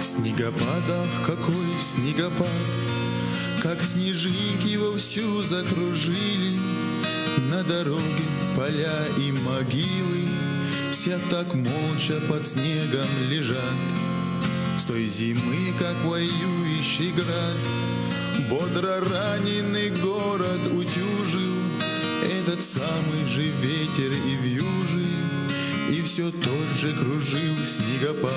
Снегопадах какой снегопад, как снежинки вовсю закружили на дороге поля и могилы, все так молча под снегом лежат. С той зимы, как воюющий град, бодро раненый город утюжил этот самый же ветер и вьюжи, и все тот же кружил снегопад.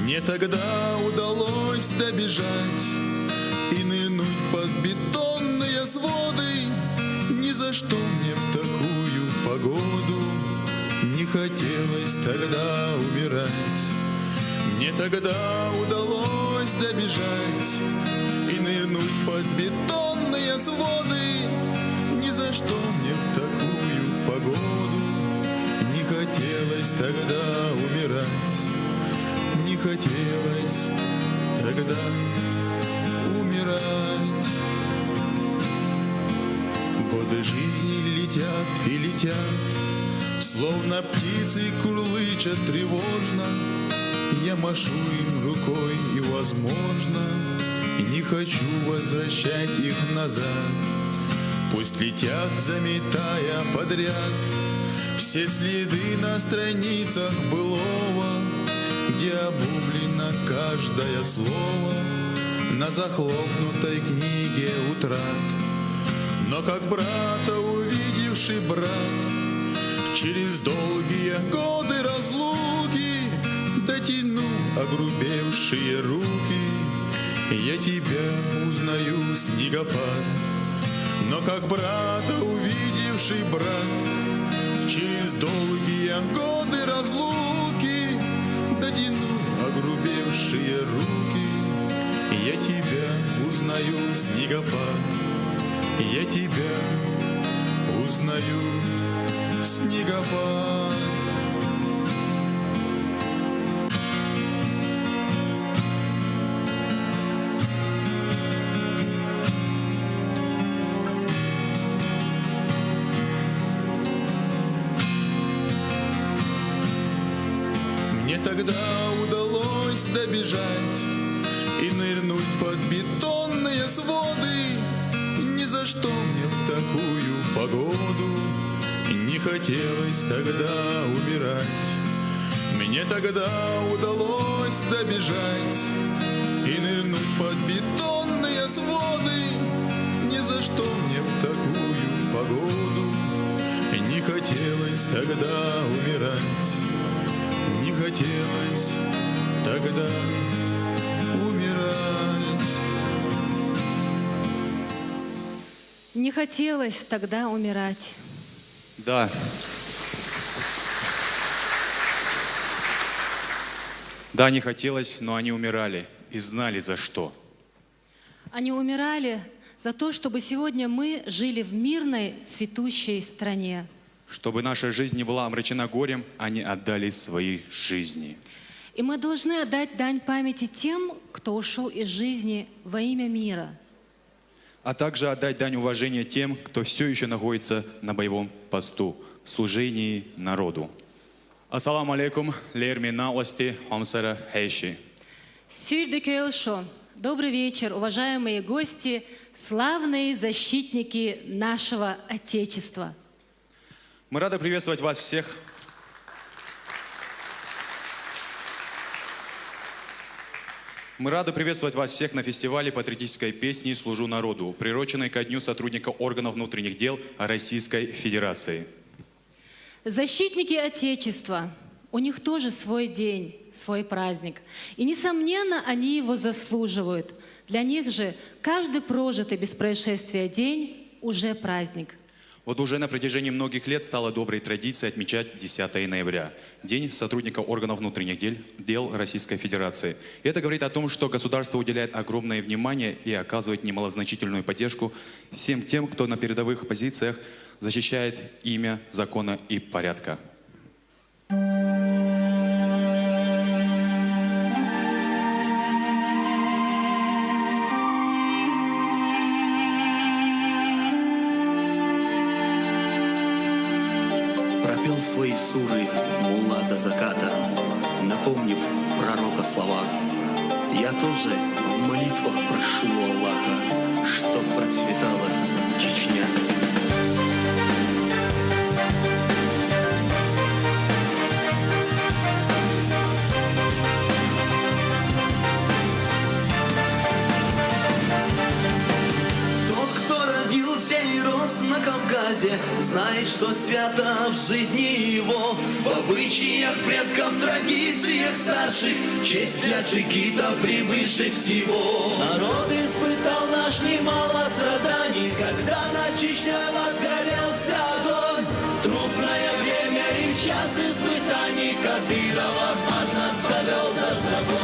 Мне тогда удалось добежать и нырнуть под бетонные своды. Ни за что мне в такую погоду не хотелось тогда умирать. Мне тогда удалось добежать и нырнуть под бетонные своды. Ни за что мне в такую погоду не хотелось тогда умирать. Не хотелось тогда умирать. Годы жизни летят и летят, словно птицы курлычат тревожно. Я машу им рукой и, возможно, не хочу возвращать их назад. Пусть летят, заметая подряд все следы на страницах былого, где обуглено каждое слово на захлопнутой книге утрат. Но как брата увидевший брат через долгие годы разлуки, дотяну огрубевшие руки, я тебя узнаю, снегопад. Но как брата увидевший брат через долгие годы разлуки, дотяну огрубевшие руки, я тебя узнаю, снегопад. Я тебя узнаю, снегопад. Мне тогда удалось добежать и нырнуть под бетонные своды. Ни за что мне в такую погоду не хотелось тогда умирать. Мне тогда удалось добежать и нырнуть под бетонные своды. Ни за что мне в такую погоду не хотелось тогда умирать. Не хотелось тогда умирать. Не хотелось тогда умирать. Да. Да, не хотелось, но они умирали и знали за что. Они умирали за то, чтобы сегодня мы жили в мирной, цветущей стране. Чтобы наша жизнь не была омрачена горем, они отдали свои жизни. И мы должны отдать дань памяти тем, кто ушел из жизни во имя мира. А также отдать дань уважения тем, кто все еще находится на боевом посту, в служении народу. Ассаламу алейкум, лерми наости, хамсара хейши. Сюрдекелшо. Добрый вечер, уважаемые гости, славные защитники нашего Отечества. Мы рады приветствовать вас всех. Мы рады приветствовать вас всех на фестивале патриотической песни «Служу народу», приуроченной ко Дню сотрудника органов внутренних дел Российской Федерации. Защитники Отечества, у них тоже свой день, свой праздник. И, несомненно, они его заслуживают. Для них же каждый прожитый без происшествия день уже праздник. Вот уже на протяжении многих лет стало доброй традицией отмечать 10 ноября, День сотрудника органов внутренних дел Российской Федерации. И это говорит о том, что государство уделяет огромное внимание и оказывает немалозначительную поддержку всем тем, кто на передовых позициях защищает имя закона и порядка. Пропел свои суры мулла до заката, напомнив пророка слова. Я тоже в молитвах прошу Аллаха, чтоб процветала Чечня. На Кавказе знает, что свято в жизни его, в обычаях предков, традициях старших, честь для джигита превыше всего. Народ испытал наш немало страданий, когда над Чечней возгорелся огонь. Трудное время и в час испытаний Кадырова от нас повел за собой.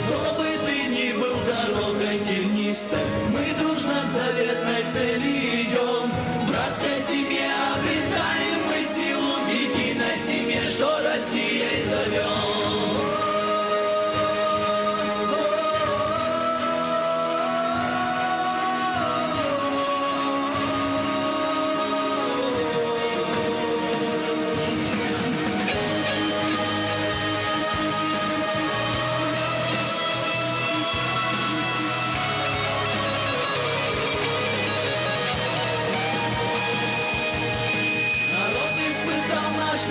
Кто бы ты ни был дорогой тернистой, мы дружно к заветной цели идем. В братской семье обретаем мы силу, в единой семье, что Россией зовем.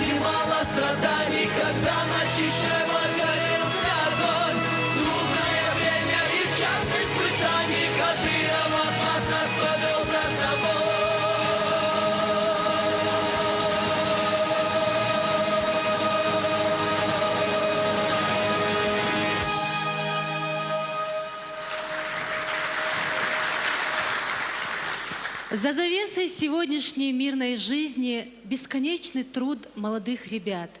Немало страданий, когда над Чечней возгорелся огонь. В трудное время и в час испытаний Кадырова от нас повел за собой. За завесой сегодняшней мирной жизни бесконечный труд молодых ребят,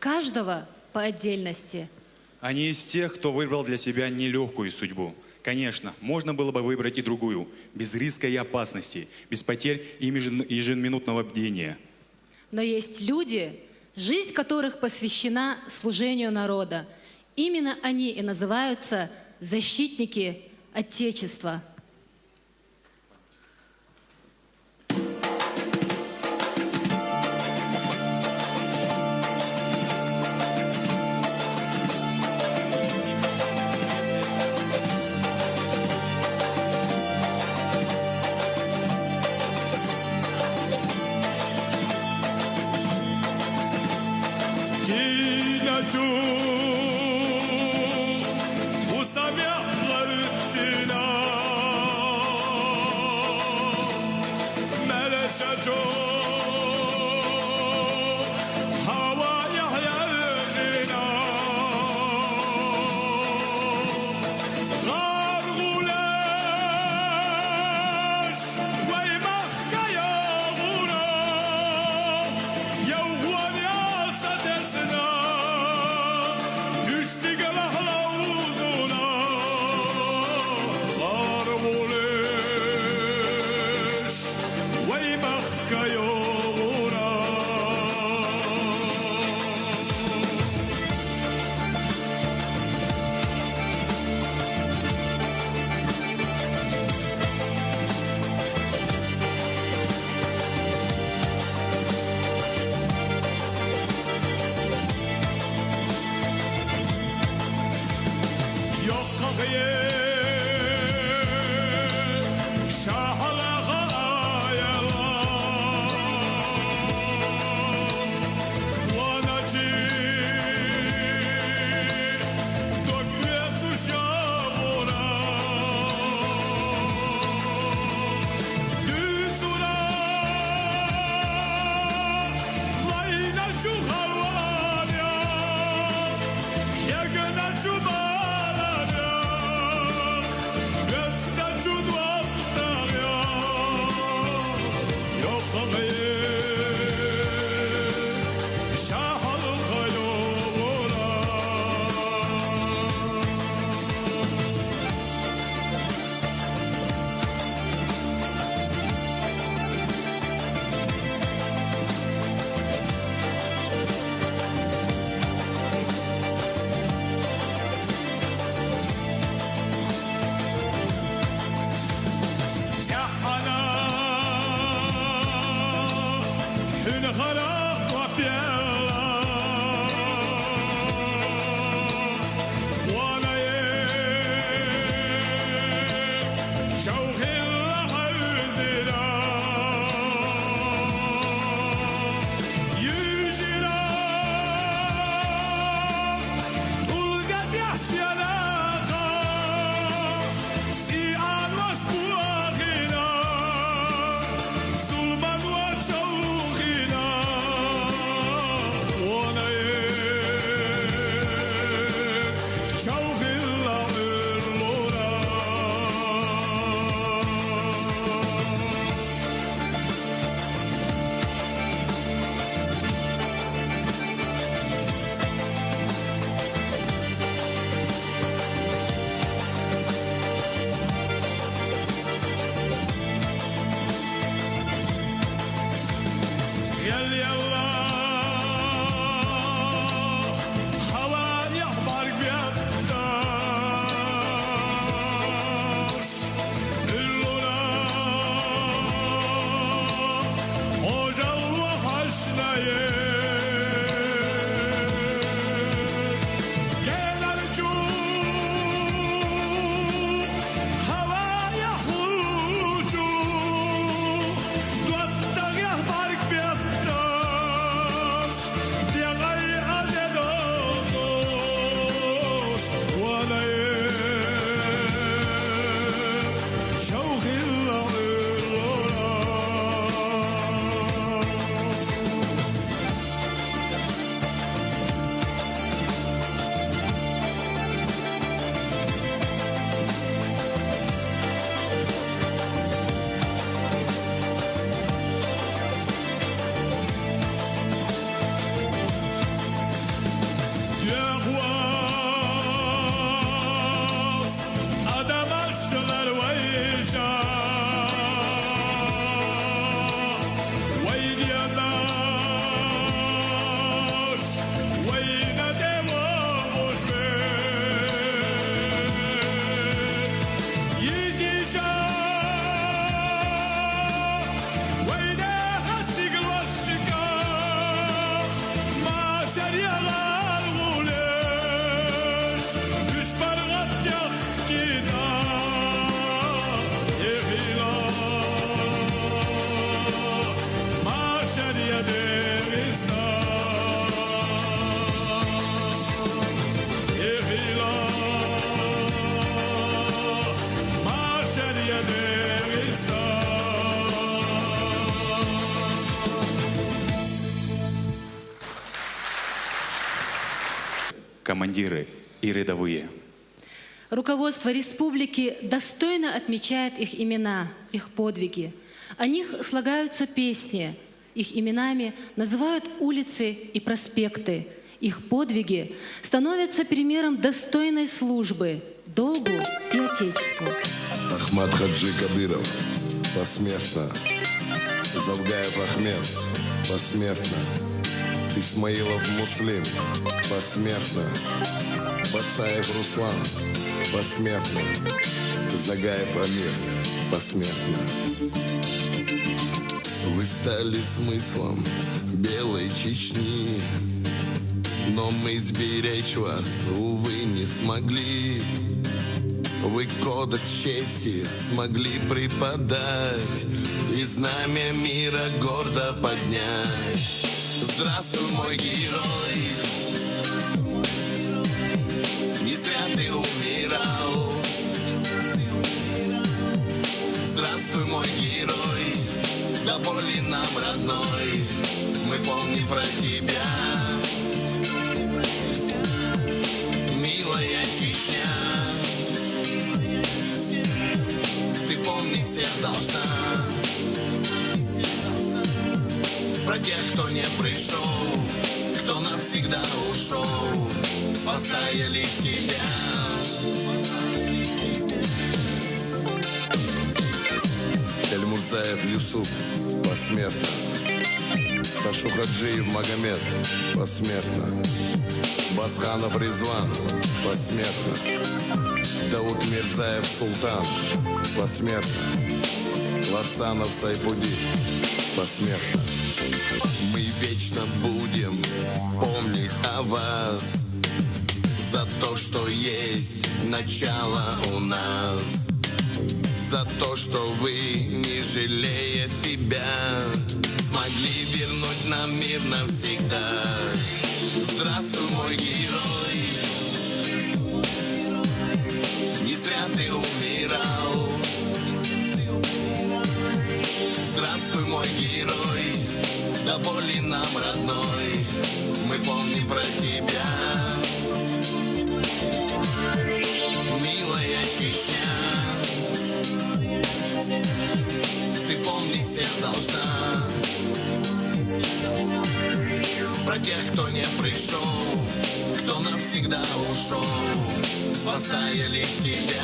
каждого по отдельности. Они из тех, кто выбрал для себя нелегкую судьбу. Конечно, можно было бы выбрать и другую, без риска и опасности, без потерь и ежеминутного бдения. Но есть люди, жизнь которых посвящена служению народа. Именно они и называются защитники Отечества. You're gonna Командиры и рядовые. Руководство республики достойно отмечает их имена, их подвиги. О них слагаются песни, их именами называют улицы и проспекты. Их подвиги становятся примером достойной службы, долгу и Отечеству. Ахмад Хаджи Кадыров, посмертно. Завгаев Ахмед, посмертно. Исмаилов Муслим, посмертно. Бацаев Руслан, посмертно. Загаев Амир, посмертно. Вы стали смыслом белой Чечни, но мы сберечь вас, увы, не смогли. Вы кодекс чести смогли преподать и знамя мира гордо поднять. Здравствуй, мой герой, не зря ты умирал. Здравствуй, мой герой, до боли нам родной, мы помним про тебя. Милая Чечня, ты помнить всех должна. Про тех, кто не пришел, кто навсегда ушел, спасая лишь тебя. Эльмурзаев Юсуп, посмертно. Ташухаджиев Магомед, посмертно. Басханов Резван, посмертно. Дауд Мирзаев Султан, посмертно. Ларсанов Сайпуди, посмертно. Мы вечно будем помнить о вас, за то, что есть начало у нас, за то, что вы, не жалея себя, смогли вернуть нам мир навсегда. Здравствуй, мой герой, не зря ты умирал. Здравствуй, мой герой, до боли нам родной, мы помним про тебя. Милая Чечня, ты помнить всех должна. Про тех, кто не пришел, кто навсегда ушел, спасая лишь тебя.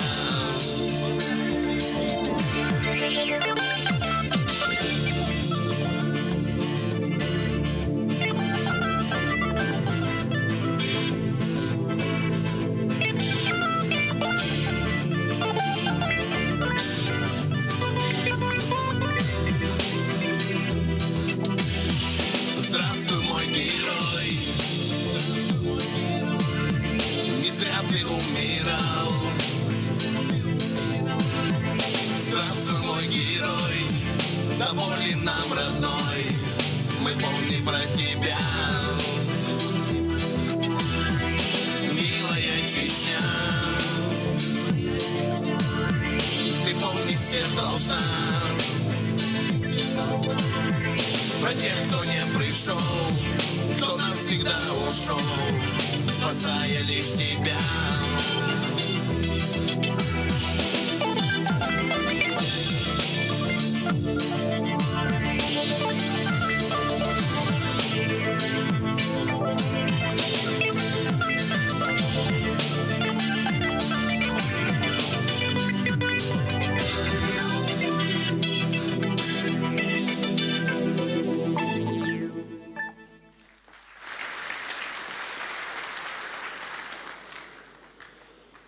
Про тех, кто не пришел, кто навсегда ушел, спасая лишь тебя.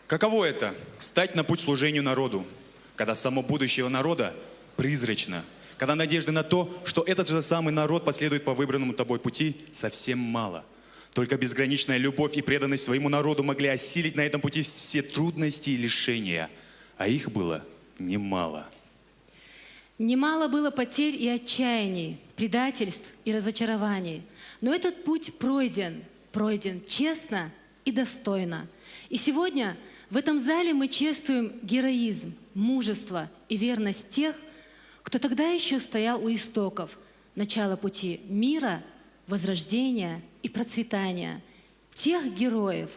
Каково это – стать на путь служению народу, когда само будущего народа призрачно, когда надежды на то, что этот же самый народ последует по выбранному тобой пути, совсем мало. Только безграничная любовь и преданность своему народу могли осилить на этом пути все трудности и лишения, а их было немало. Немало было потерь и отчаяний, предательств и разочарований. Но этот путь пройден честно и достойно. И сегодня в этом зале мы чествуем героизм, мужество и верность тех, кто тогда еще стоял у истоков, начала пути мира, возрождения и процветания. Тех героев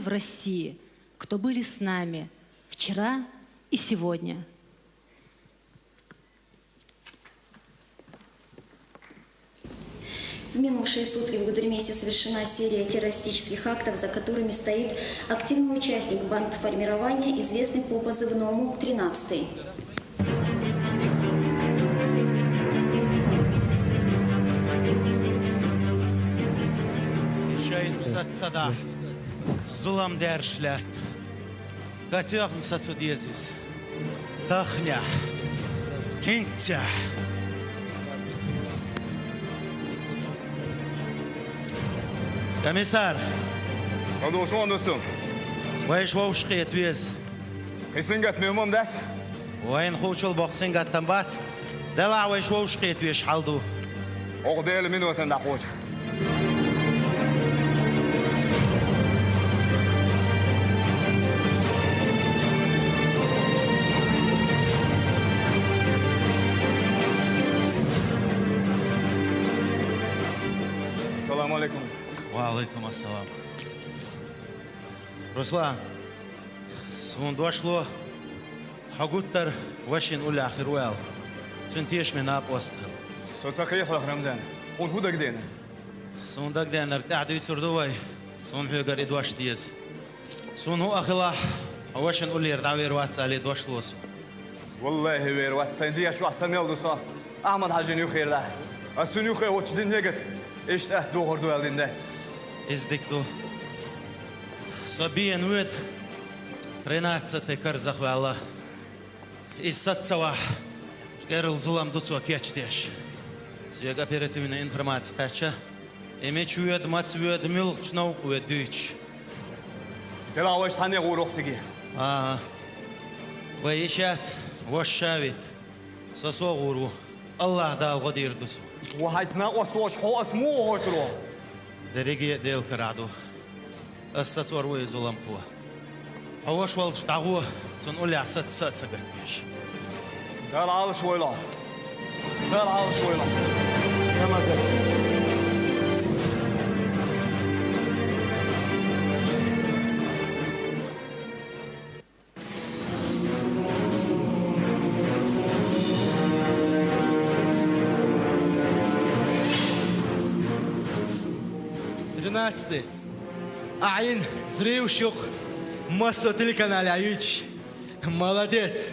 России, кто были с нами вчера и сегодня. В минувшие сутки в Гудермесе совершена серия террористических актов, за которыми стоит активный участник бандформирования, известный по позывному «13». Зулам дершлят, готовен сацудезис, тахня, кинтя. Комиссар. Продолжу, достум. Вайш ваушқи твез. Исингат мемом дат. Вайн хочул боксингат тамбат. Дала вайш ваушқи твеш халду. Оғдел минутын да хоч. Ассаламу алейкум. Валейкум ассалам. Руслан, свон дошло, хагуттар вашин уля ахируэл. Цунтеш мен апостол. Соцахият Рамзан. Он худак ден. Свон дагден артаду цурдувай. Свон хюгар идваш диез. Свон ху ахила, вашин улир давир ватсали дошлос. والله وير واسنديا شو استميل دوسا احمد حاجن خير ده اسنيو خير وچ دين نگت اشتات دوغر دوالدين دات Издикту. Собиен ует 13-й карзахвала. Из сатцава. Герл зулам дуцу кечдеш. Сүйек оперативный информация қача. Эме чуед, мацуед, мил, чнау уед дүйч. Дел ауаш сане ғурықсыге. Ваишат, вашавит. Сосо ғуру. Аллах дал ғодирдус. Вахайцна освош хоас му ғойтыру. Дерегия дел караду. Ассас варвой зулампуа. Ауаш валч тағу, сон уля сат-сат сагаттиш. Дел алыш ойла. Дел алыш ойла. Сама дел. Айн, зревшух, массу телеканале Аюч. Молодец.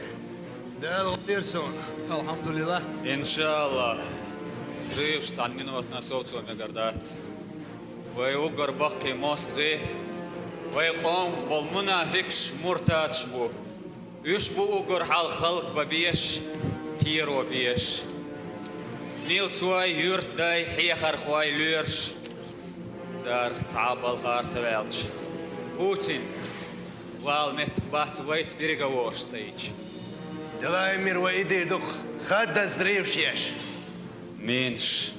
Да, Лотерсон. Алхамдулилlah. Иншаллах. Зревш сан минут на соцу мегардат. Вай угар бахки мостги. Вай хом болмуна хикш муртат шбу. Үш бу угар хал халк бабиеш. Тиро биеш. Нил цуай юрт дай хияхар хуай люрш. Зарх цабал харцевелч. Путин. Вал мет бац вайт переговорш цейч. Делай мир ваиды дух. Хадда зревшеш. Минш.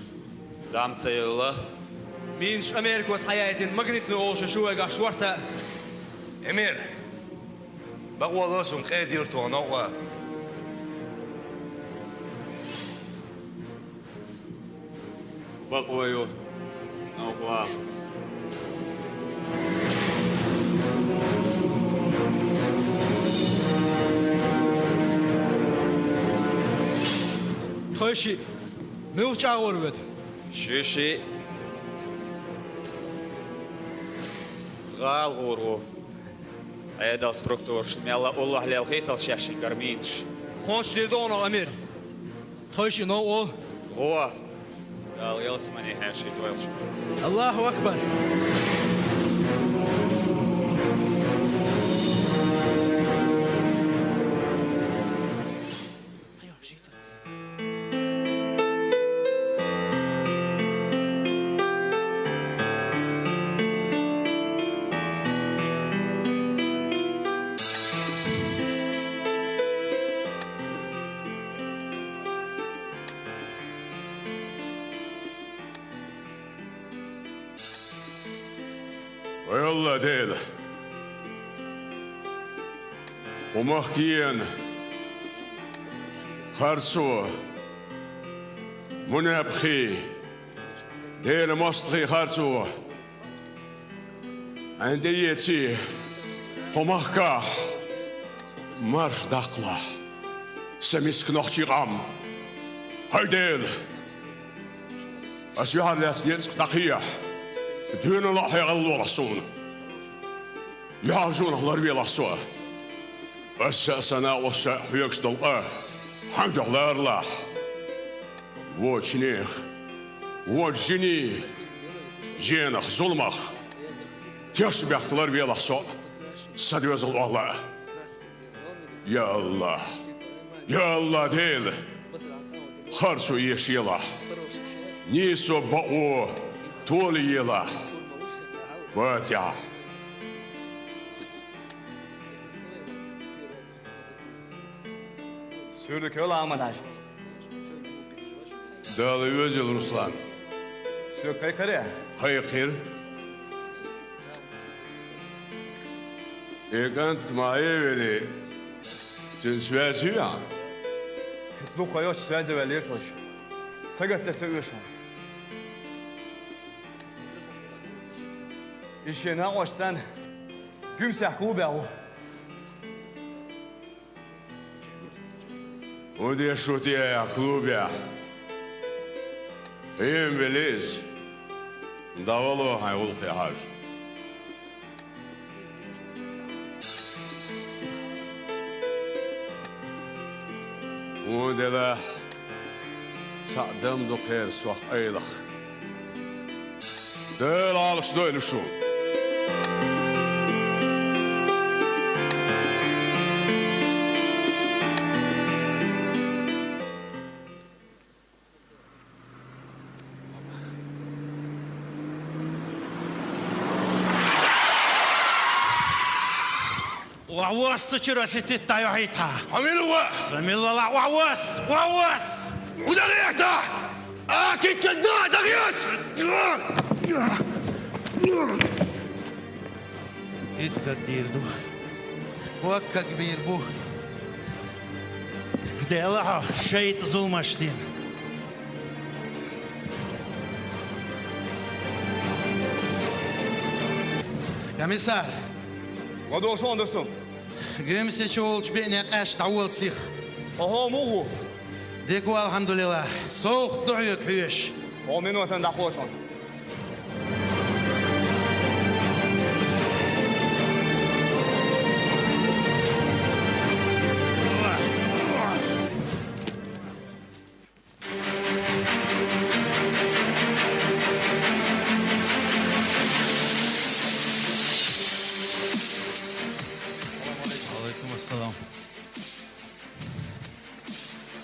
Дам цеюла. Минш Америку с хаяйтин магнитный олша шуэга шварта. Эмир. Багуалосун қайдир туанауа. Багуаю. Науа. Тойши, милч агорвед. Шиши. Гал гуру. Айдал структур шмяла Аллах лел хитал шаши гарминш. Конш дирдон Амир. Тойши, но ол. Гуа. Дал елсмани хаши дуэлш. Аллаху акбар. والله ديل ومحكيين خرسو منابخي ديل مصطخي خرسو عندي يتي ومحكا مرش دقلة سميسك نوختي غام هاي ديل أسيار لاس نيتسك دقية دون الله يغلو لحصون يعجون الله ربي لحصوه أساسنا وسا يكشد الله حمد الله الله وجنيخ وجني جينخ ظلمخ تشبه الله ربي لحصوه سدوز الله يا الله يا الله ديل خرسو يشيله نيسو بقو تولي يلا واتع Sürdük öyle amadaj. دالي وزيل رسلان Sürük kaykırı. خير إيقانت معي ولي تنسواسيا Hiç koyuyor çizve ve lirtoş. Sagat da seviyorsun. İşe ne hoşsan gümsah kubahu. ودي شوتي يا كلوبيا هي بليز داولو هيقول في حاج ودي لا سعدم دو خير سوح ايلخ دل على شدوي لشو وعواس تشرفت التايوهيتا عملوا سميل والله وعواس وده ريحته اكيد كدنا دغياس إدك كبير دو وكا كبير بو ديلها شيء ظلمشتين комиссар ودوشون دستم قمسي شولش بينك اش تعول سيخ اهو موهو ديكو الحمد لله سوق دعيك حيش ومنو تندحوشون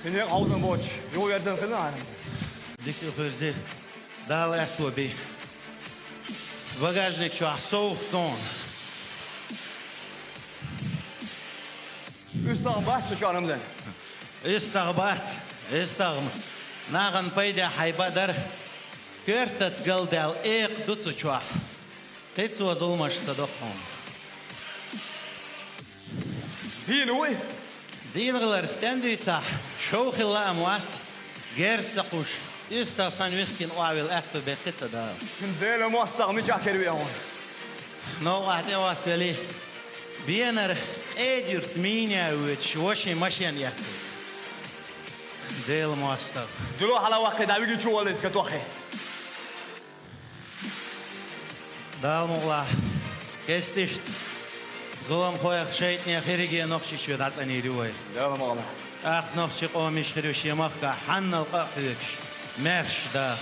Kine hausen boç. Yo yerden falan. Dik özde. Dal esto bi. Bagajnik şu soğuk son. Üstağbaş çıkarımdan. استغمت ناغن بيدا حيبادر كرتت قلدال ايق دوتو چوح تيتسو ظلمش صدقهم دين وي دين غلر ستاندو يتاح شوخ الله اموات غير سقوش استغسان ويختين واويل اكتو بقصة دا ديل موستغ مجاكر بيهون نو واحد اوات لي بينر ايديرت مينيا ويتش وشي مشين يكتو ديل موستغ جلو على وقت داويجي شو ولا اسكتوخي دال مغلا كستشت ظلم خويا شيطني خيرجي نقشي شو دات اني روي لا مغلا اخ نقشي قومش خيروش يمخا حن القاقيش مرش دا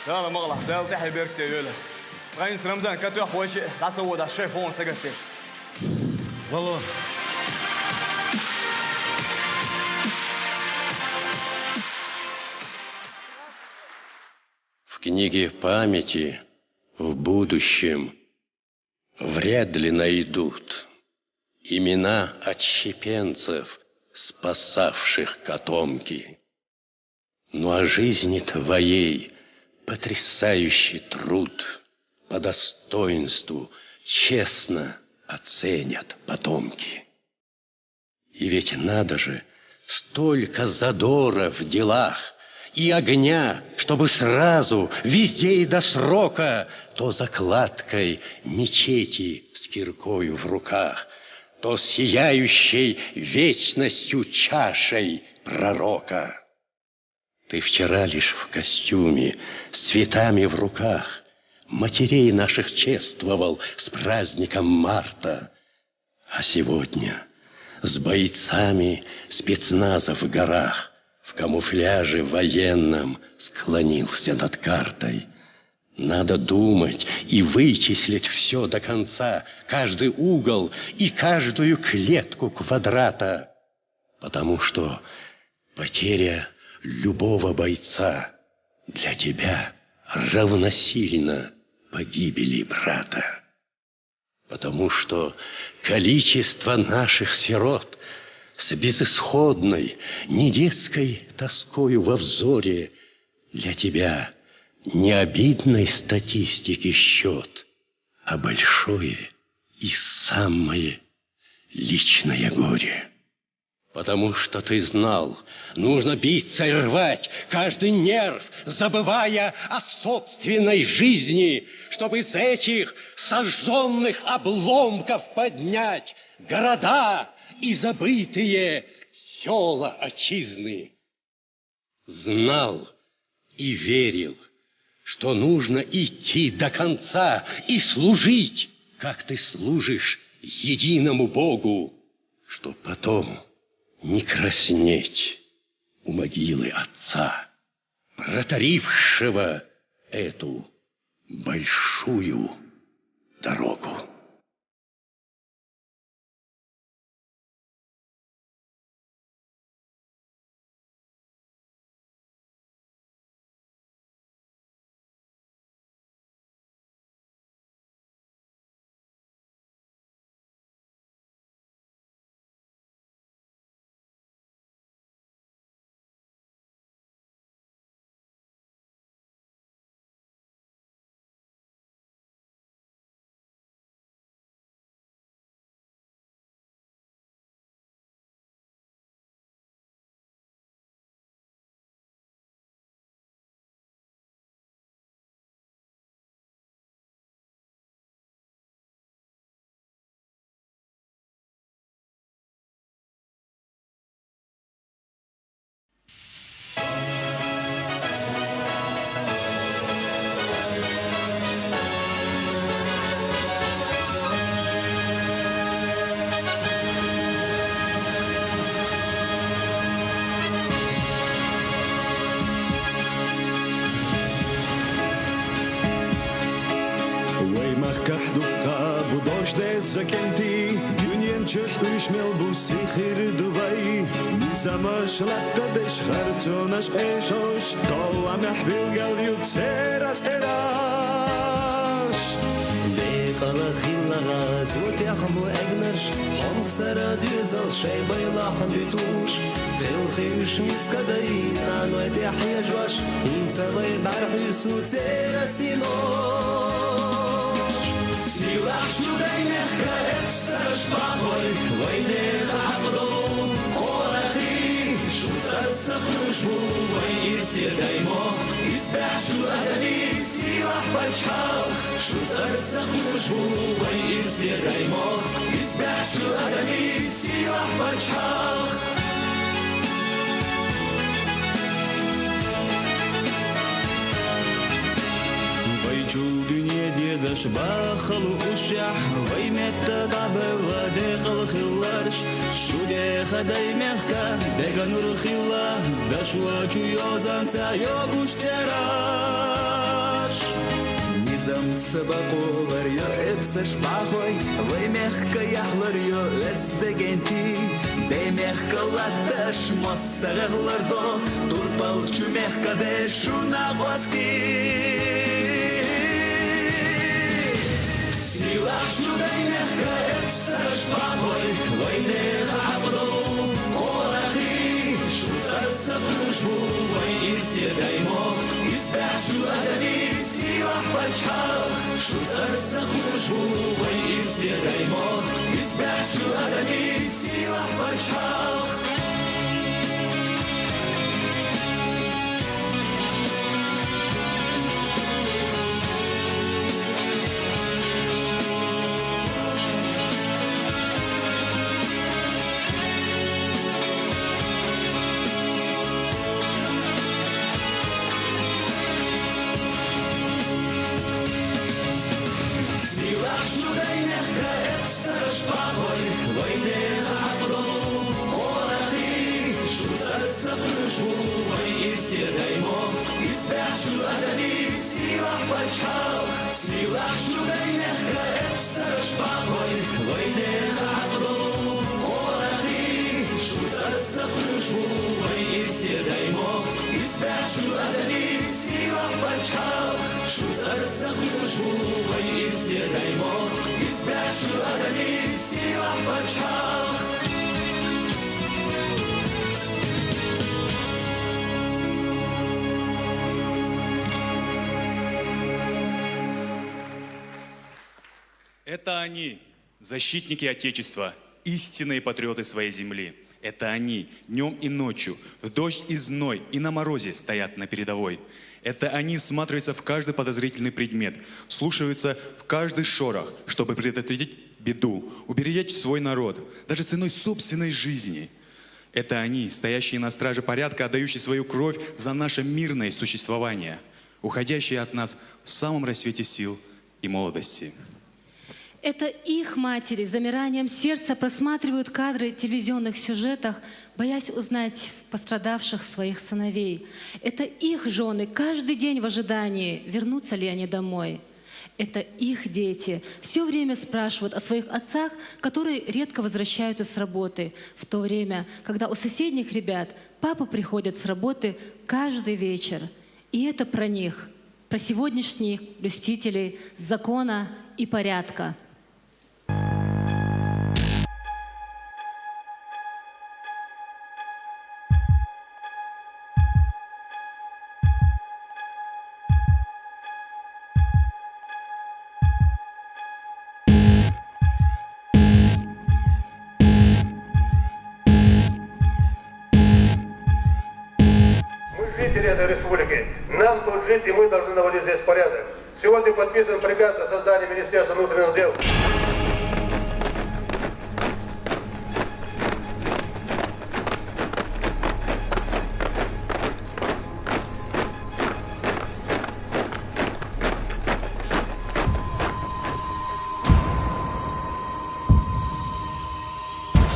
لا مغلا دال تحي بيركتي يولا غاين رمضان كتو خوشي داسو دا شيف هون سغتي والله В книге памяти в будущем вряд ли найдут имена отщепенцев, спасавших котомки. Но о жизни твоей потрясающий труд по достоинству честно оценят потомки. И ведь надо же, столько задора в делах и огня, чтобы сразу, везде и до срока, то закладкой мечети с киркою в руках, то сияющей вечностью чашей пророка. Ты вчера лишь в костюме, с цветами в руках, матерей наших чествовал с праздником марта, а сегодня с бойцами спецназа в горах в камуфляже военном склонился над картой. Надо думать и вычислить все до конца, каждый угол и каждую клетку квадрата, потому что потеря любого бойца для тебя равносильно погибели брата. Потому что количество наших сирот с безысходной, недетской тоскою во взоре для тебя не обидной статистики счет, а большое и самое личное горе. Потому что ты знал, нужно биться и рвать каждый нерв, забывая о собственной жизни, чтобы из этих сожженных обломков поднять города и забытые села отчизны. Знал и верил, что нужно идти до конца и служить, как ты служишь единому Богу, что потом не краснеть у могилы отца, протарившего эту большую дорогу. zakenti Dünyen çökmüş mel bu sihir duvay Nizamaş latta deş hartonaş eşoş Dolla mehbil gel yutserat eraş Dekala khillagaz وتحمو أجنرش حمصرا ديزل شي بيلاحم بتوش تلخيش مسكدين عنو يتحيا جواش إنسا بيبعرح يسود سيراسينوش سيلاح شو دايمخ كأبسرش بعضوي وينيخ عبدو قولخي شو تسخرش بو وين يسير دايمو يسبح شو أدمي سيلاح بجحاخ شو تسخرش بو وين يسير دايمو يسبح شو أدمي سيلاح بجحاخ ويجو دنيا ديزش باخل وشح ويمت قبل ديق الخلارش شو ديخ دايمخكا ديق نور الخلا دشوا جو يوزان تا يوبوش تراش نظام سبقو غريا ابسش باخوي ويمخكا يحلر يو لسدقنتي دايمخكا لاتش مستغلر دو توربال چومخكا دشو ناغوستي سيلاح شو دايمخ كأبسرش بعضوي وينيخ عبدو قولخي شو تسخرش بو وين يسير دايمو يسبح شو أدمي سيلاح بجحاخ شو تسخرش بو وين يسير دايمو يسبح شو أدمي سيلاح بجحاخ شو دايمخ كأبسرش بعضوي وينيخ عبدو قولخي شو تسخرش بو وين يسير دايمو يسبح شو أدمي سيلاح بجحاخ سيلاح شو دايمخ كأبسرش بعضوي وينيخ عبدو قولخي شو تسخرش بو وين يسير دايمو يسبح شو أدمي سيلاح بجحاخ شو تسخرش بو وين يسير دايمو يسبح شو أدمي سيلاح بجحاخ Это они, защитники Отечества, истинные патриоты своей земли. Это они днем и ночью, в дождь и зной, и на морозе стоят на передовой. Это они всматриваются в каждый подозрительный предмет, слушаются в каждый шорох, чтобы предотвратить беду, уберечь свой народ, даже ценой собственной жизни. Это они, стоящие на страже порядка, отдающие свою кровь за наше мирное существование, уходящие от нас в самом рассвете сил и молодости. Это их матери замиранием сердца просматривают кадры телевизионных сюжетах, боясь узнать пострадавших своих сыновей. Это их жены каждый день в ожидании, вернутся ли они домой. Это их дети все время спрашивают о своих отцах, которые редко возвращаются с работы, в то время, когда у соседних ребят папа приходит с работы каждый вечер. И это про них, про сегодняшних блюстителей закона и порядка. Этой республики. Нам тут жить, и мы должны наводить здесь порядок. Сегодня подписан приказ о создании Министерства внутренних дел.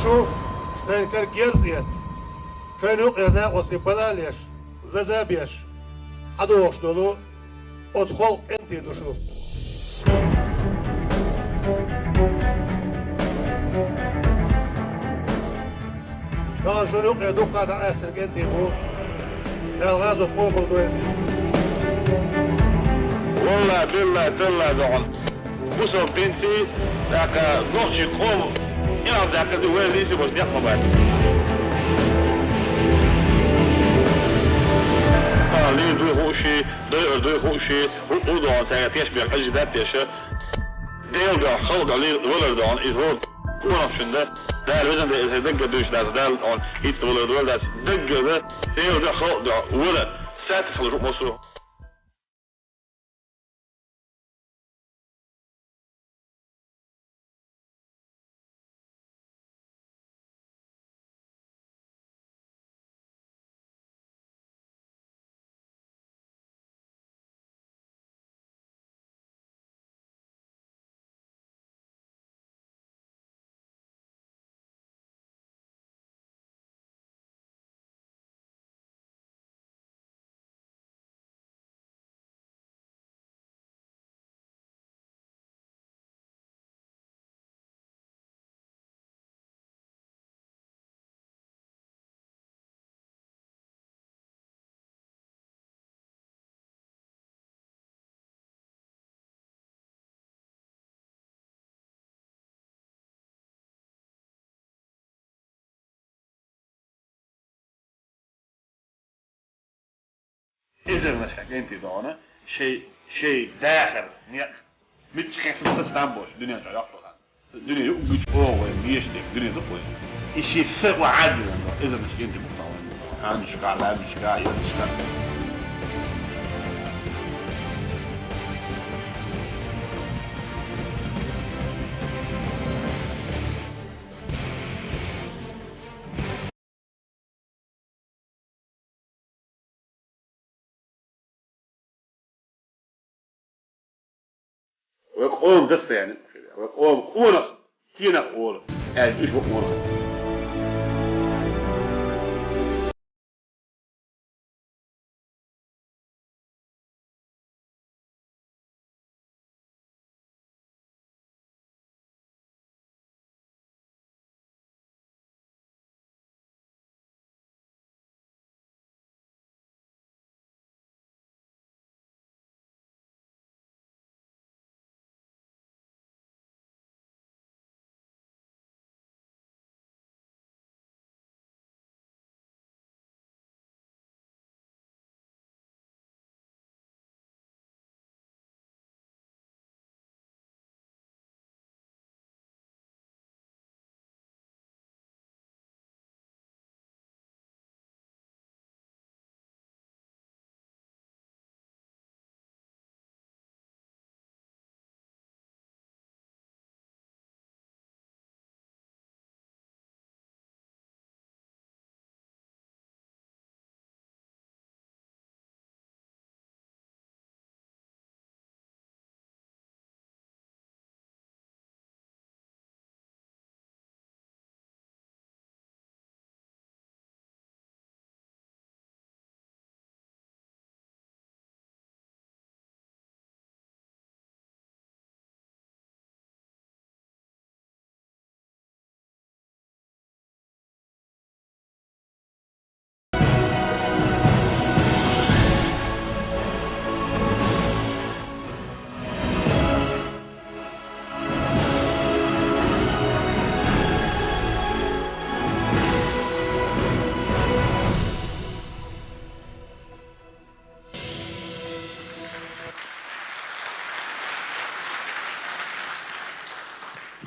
Şu, ştenker gerziyet. Şöyle yerine osipalaliş. Zabiješ, a došlo od holk enti dušu. Dans Junior e do cada Sergentivo, Delgado como doente. والله بالله دون وصل بنتي ذاك زوجي قوم يا ذاك دوال ليش بس يقبل ليه دوي خوشي ودون ساعتيش بالحجدات يا شيخ ديل ده خلق عليه ولا دون إزور كون شنده ده لازم ده دقة دوش ده on iets ولا ده دقة ده ديل ده خلق ده ولا ساعة خلق مصر إذا مش حكيتي دانا شيء داخل مش خاص استنبوش الدنيا تعرفها الدنيا يوجد هو بيشتك الدنيا تقوي شيء سوى عادي إذا مش حكيتي مطاوين أنا شكار لا مش شكار يا شكار ويقوم دسته يعني ويقوم قونخ تينا قول يعني إيش بقونخ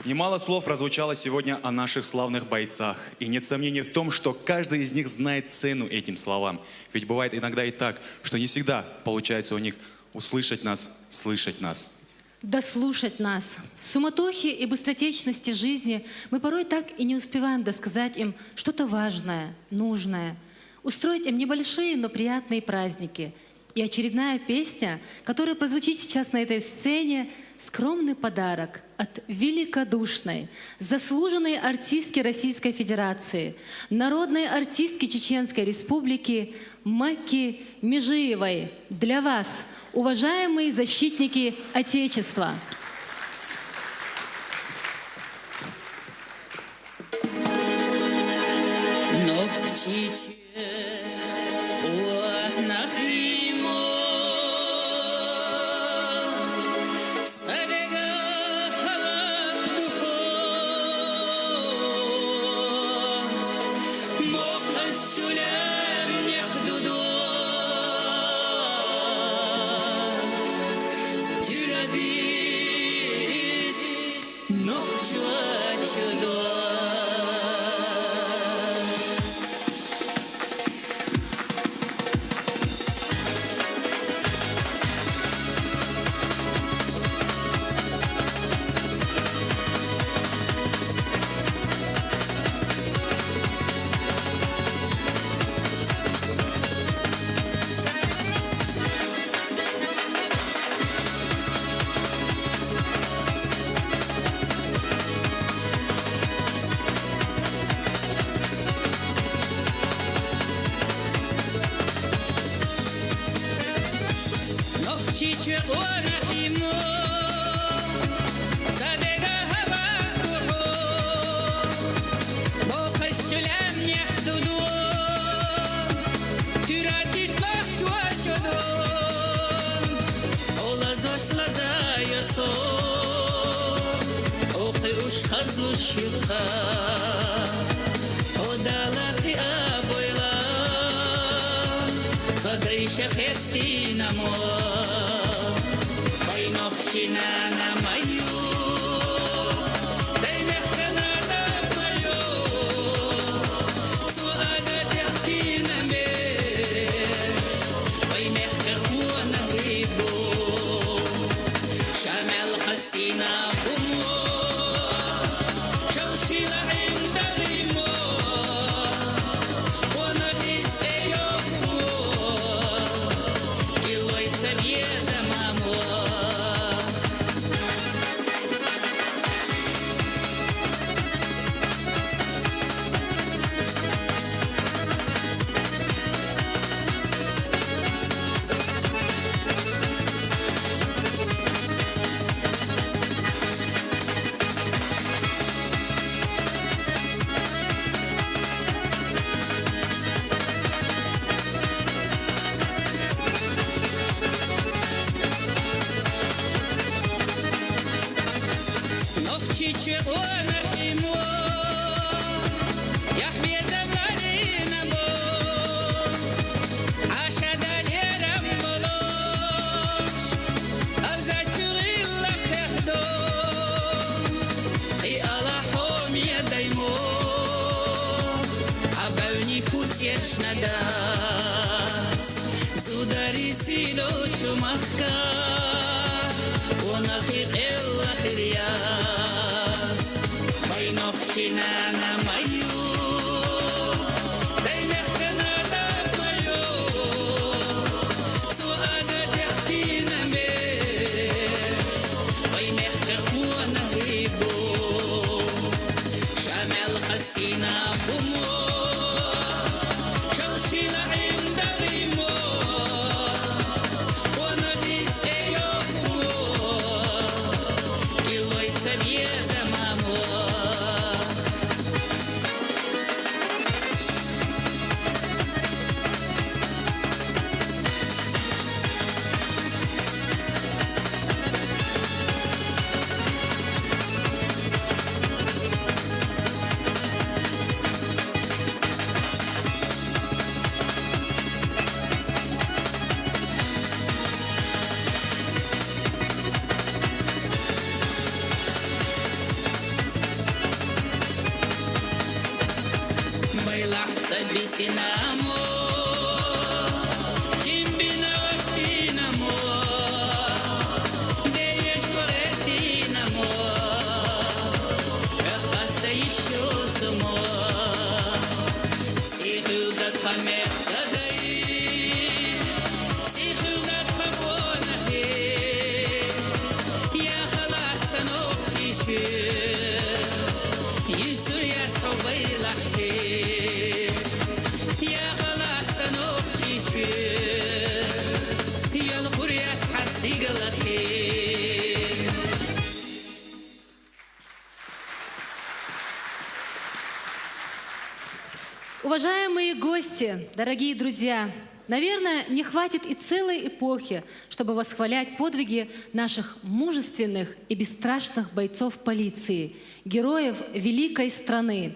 Немало слов прозвучало сегодня о наших славных бойцах. И нет сомнений в том, что каждый из них знает цену этим словам. Ведь бывает иногда и так, что не всегда получается у них услышать нас, слышать нас. Дослушать нас. В суматохе и быстротечности жизни мы порой так и не успеваем досказать им что-то важное, нужное. Устроить им небольшие, но приятные праздники. И очередная песня, которая прозвучит сейчас на этой сцене, скромный подарок от великодушной, заслуженной артистки Российской Федерации, народной артистки Чеченской Республики Макки Межиевой. Для вас, уважаемые защитники Отечества. Но Уважаемые гости, дорогие друзья, наверное, не хватит и целой эпохи, чтобы восхвалять подвиги наших мужественных и бесстрашных бойцов полиции, героев великой страны.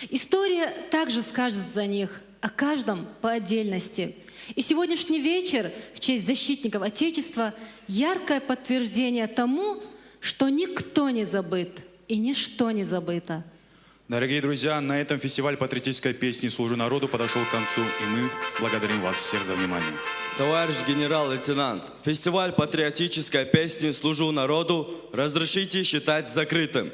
История также скажет за них, о каждом по отдельности. И сегодняшний вечер в честь защитников Отечества – яркое подтверждение тому, что никто не забыт и ничто не забыто. Дорогие друзья, на этом фестиваль патриотической песни «Служу народу» подошел к концу, и мы благодарим вас всех за внимание. Товарищ генерал-лейтенант, фестиваль патриотической песни «Служу народу» разрешите считать закрытым.